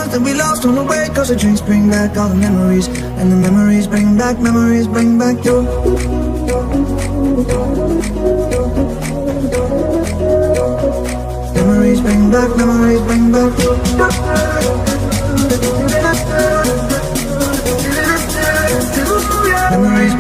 ones that we lost on the way. Cause the drinks bring back all the memories, and the memories bring back your. Memories bring back your. Memories bring back Memories bring back Memories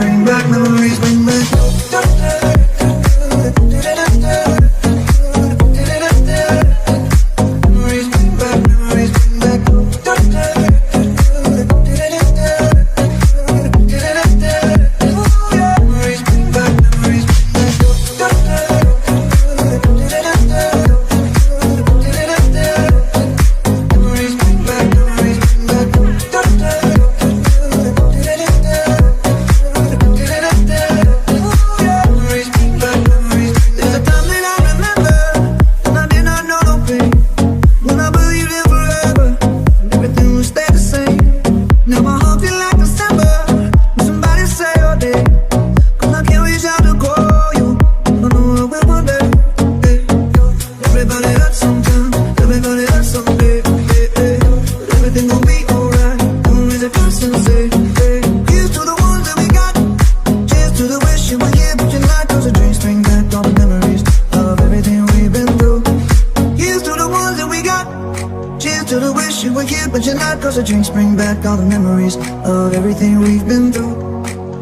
bring back all the memories of everything we've been through.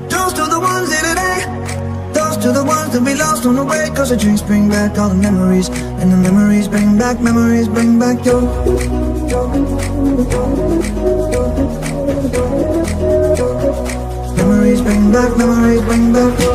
Toast to the ones here today. Toast to the ones that we lost on the way. Cause the drinks bring back all the memories, and the memories bring back your. Memories bring back your. Memories bring back Memories bring back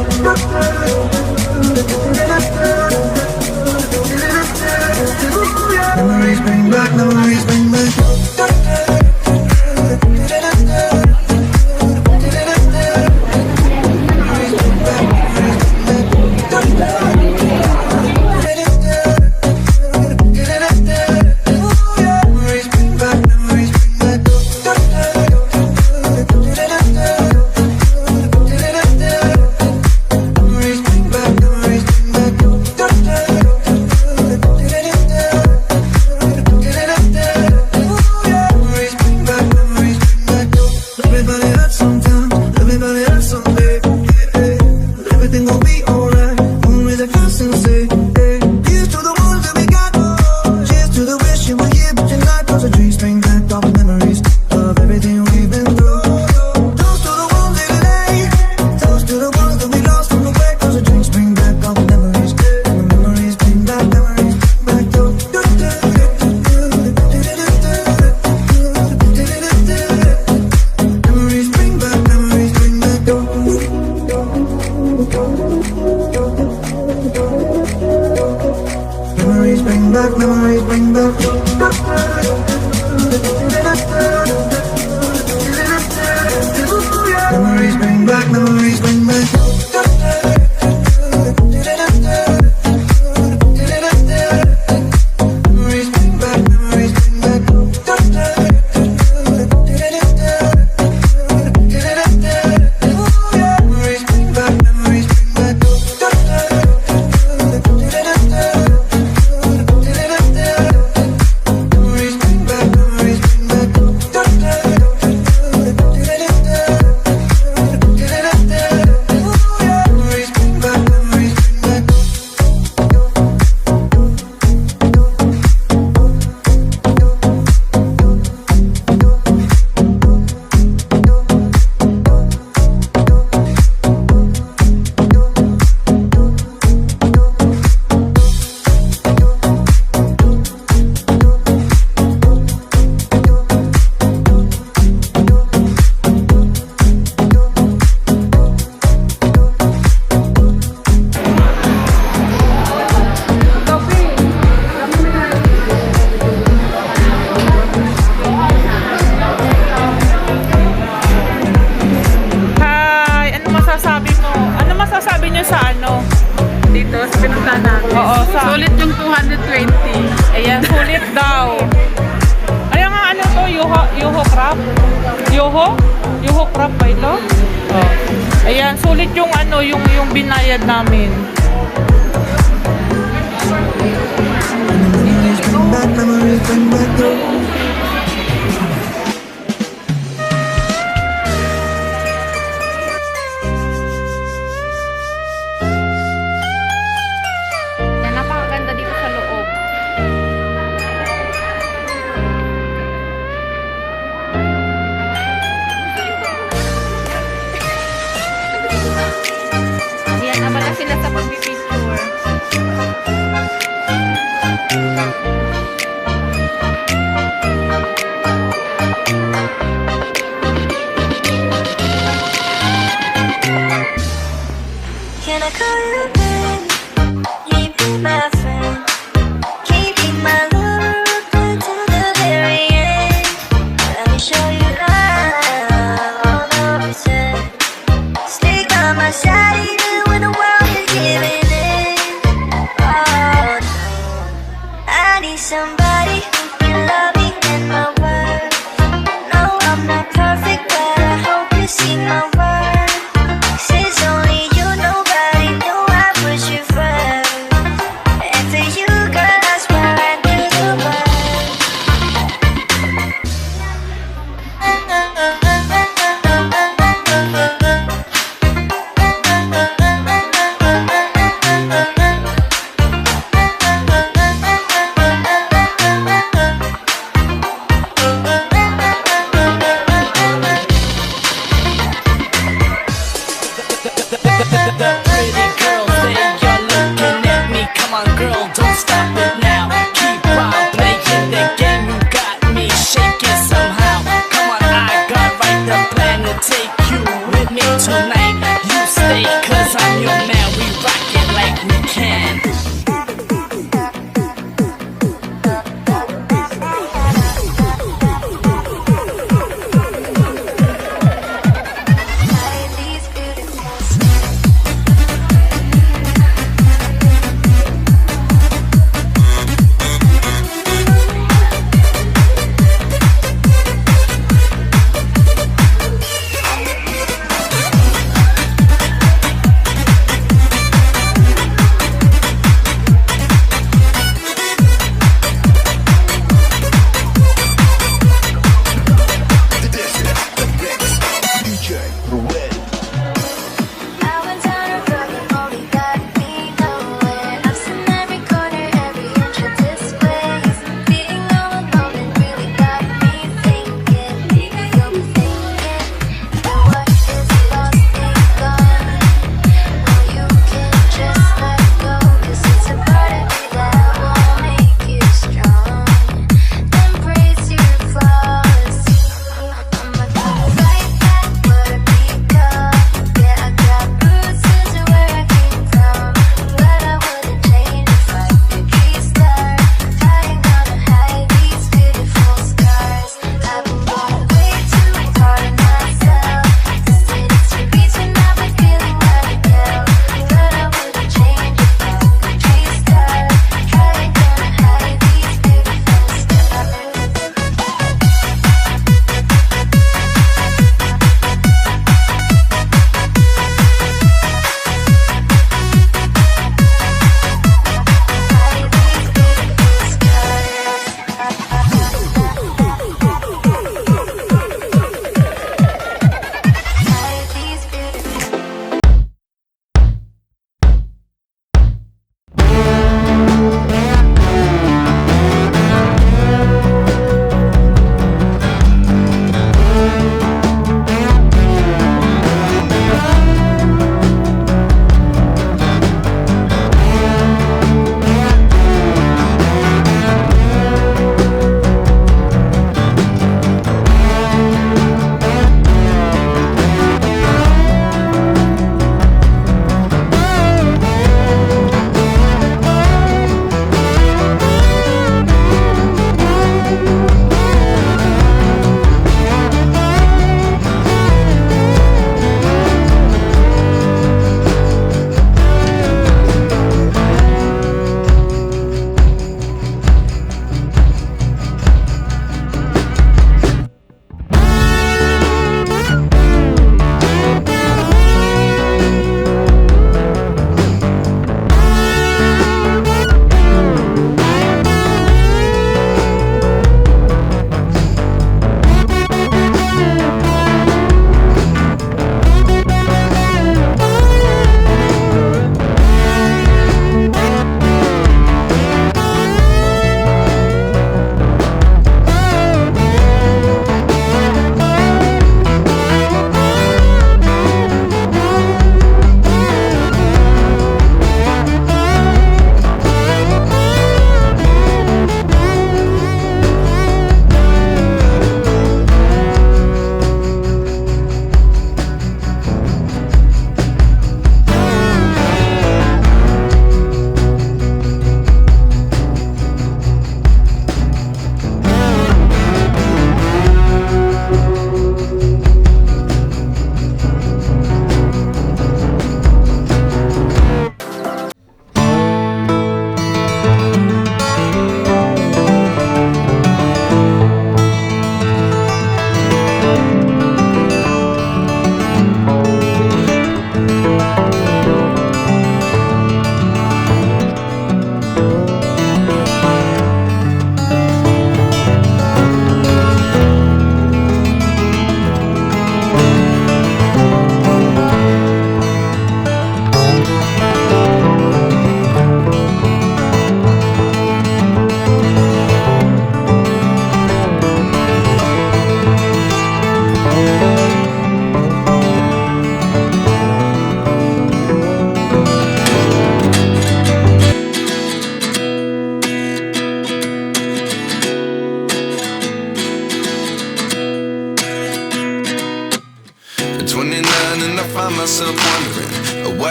Yohocraft? Yohocraft ba ito? Oh. Ayan, sulit yung ano, yung binayad namin. Can I call you babe? You be my friend. Can you be my lover up until the very end? Let me show you love, all of it. Stay by my side even when the world is giving in. Oh no, I need somebody who can love me and my worth. No, I'm not perfect, but I hope you see my worth. Since only you, nobody knew I put you first. And for you, girl, I swear I'd do the world.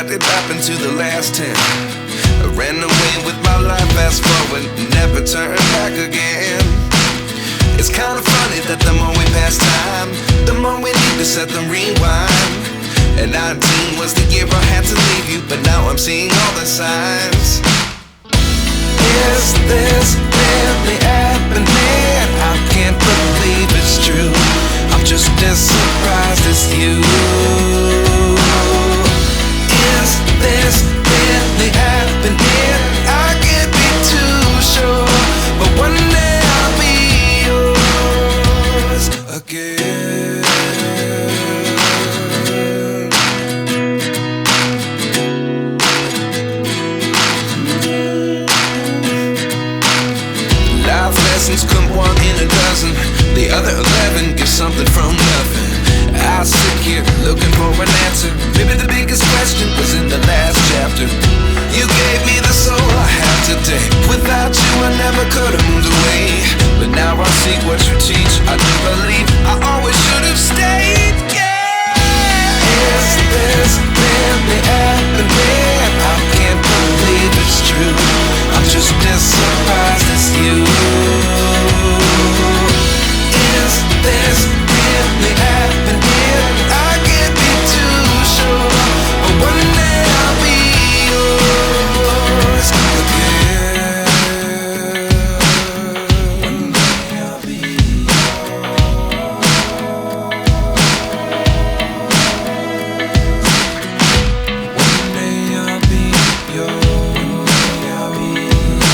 what did happen to the last 10? I ran away with my life, fast forward, never turn back again. It's kinda funny that the more we pass time, the more we need to set the rewind. And 19 was the year I had to leave you, but now I'm seeing all the signs. Is this really happening? I can't believe it's true. I'm just as surprised as you. Is this really happening? I can't be too sure, but one day I'll be yours again. Life lessons come one in a dozen. The other 11 give something from nothing. I sit here looking for an answer. Maybe the biggest question was in the last chapter. You gave me the soul I have today. Without you I never could have moved away. But now I see what you teach. I do believe I always should have stayed. Yeah. Is this really happening? I can't believe it's true. I'm just as surprised as you. Is this really happening? I can't be too sure, but one day I'll be yours again. One day I'll be yours. One day I'll be yours. I'll be yours.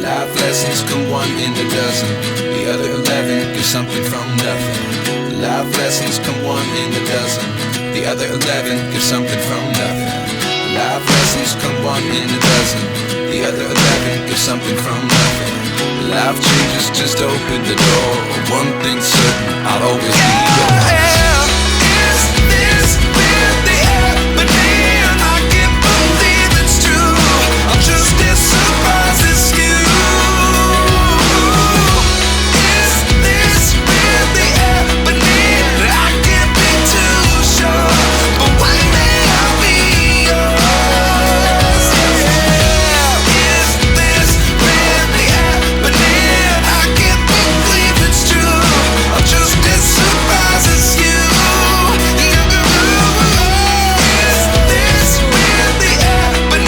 Life lessons come one in a dozen. The other 11 give something from nothing. Life lessons come one in a dozen. The other 11 give something from nothing. Life lessons come one in a dozen. The other 11 give something from nothing. Life changes just open the door. One thing's certain, I'll always be yours.